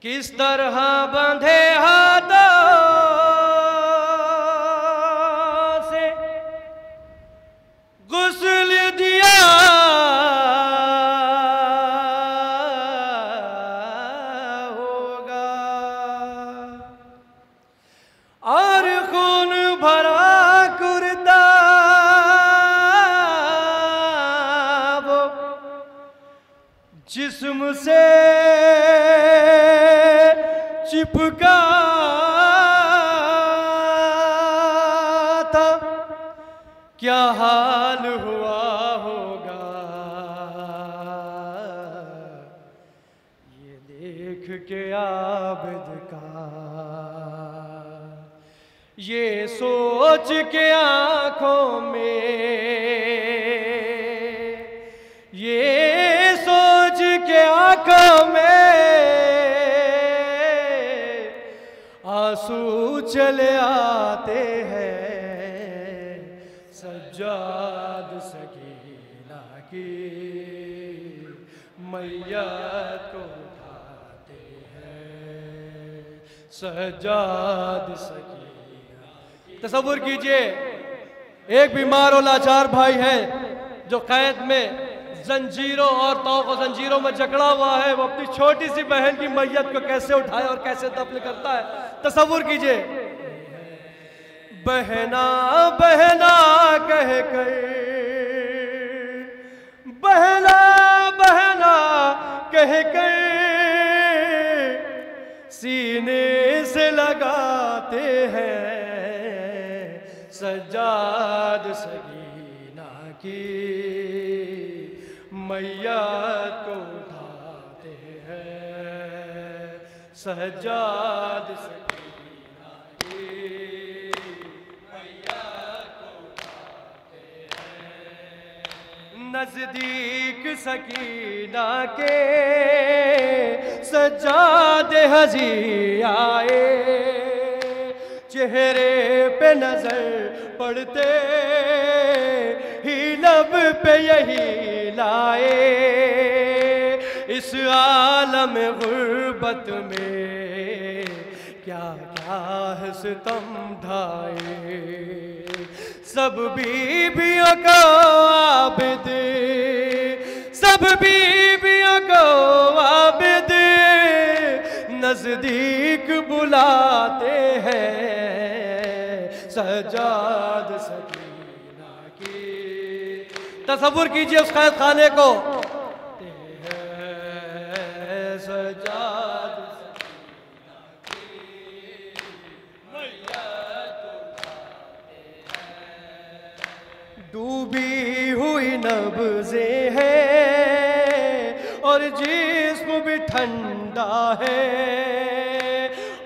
किस तरह बंधे हाथों से गुस्ल दिया होगा और खून भरा कुर्ता वो जिस्म से चिपका था, क्या हाल हुआ होगा ये देख के आबिद का, ये सोच के आंखों में, ये सोच के आंखों में आंसू चले आते हैं। सज्जाद सकीना की मैयत को उठाते हैं। सज्जाद सकीना। तसव्वुर कीजिए एक बीमार और लाचार भाई है जो कैद में जंजीरों और तौक़ जंजीरों में जकड़ा हुआ है। वो अपनी छोटी सी बहन की मैयत को कैसे उठाए और कैसे दफन करता है, तसव्वुर कीजिए। बहना बहना कह कर, बहना बहना कह कर सीने से लगाते हैं। सज्जाद सकीना की मैयत को उठाते हैं। सज्जाद सकीना की मैयत को उठाते हैं। नजदीक सकीना के सज्जाद हजी आए, चेहरे पे नजर पड़ते ही लब पे यही लाए। इस आलम गुर्बत में क्या क्या है सितम ढाए। सब बीबियों को आबिद, सब बीबियों को आबिद नजदीक बुलाते हैं। सज्जाद सकीना की। तसव्वुर कीजिए उस कैद खाने को। सज्जाद सकीना की मैयत उठाते हैं। डूबी हुई नब्ज़ें हैं और जिस्म भी ठंडा है,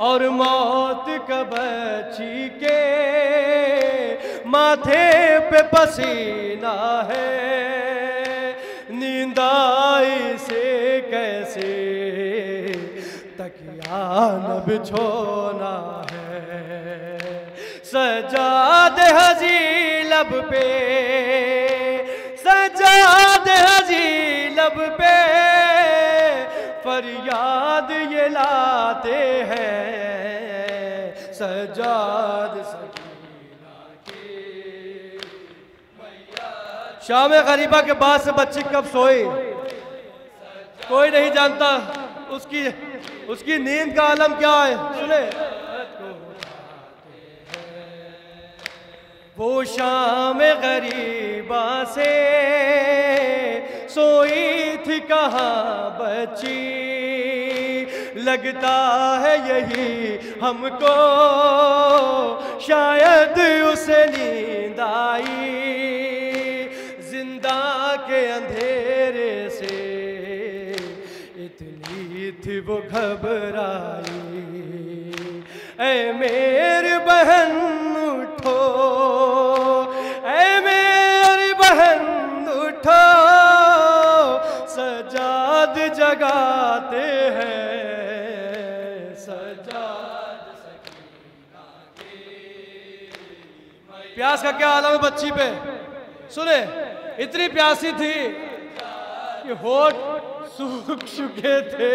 और मौत का बच्ची के माथे पे पसीना है। नींद आई से कैसे तकिया न बिछोना है। सज्जाद हजी लब पे, सज्जाद हजी लब पे फरियाद ये लाते हैं। सज्जाद सकीना की मैयत। शाम गरीबा के बाद से बच्ची कब सोई कोई नहीं जानता। उसकी नींद का आलम क्या है सुने। वो शाम गरीबा से सोई थी कहाँ बच्ची, लगता है यही हमको शायद उसे नींद आई। जिंदा के अंधेरे से इतनी थी वो घबराई। ऐ मेरी बहन उठो, ऐ मेरी बहन उठो, सज्जाद जगाते हैं। सज्जाद सकीना की। प्यास का क्या आलम है बच्ची पे सुने। इतनी प्यासी थी कि होठ सूख चुके थे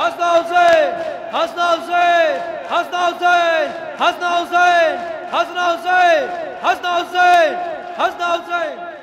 हसना हुसैन, हसना हुसैन, हसना हुसैन, हसना हुसैन, हसना हुसैन, हसना हुसैन, हसना हुसैन।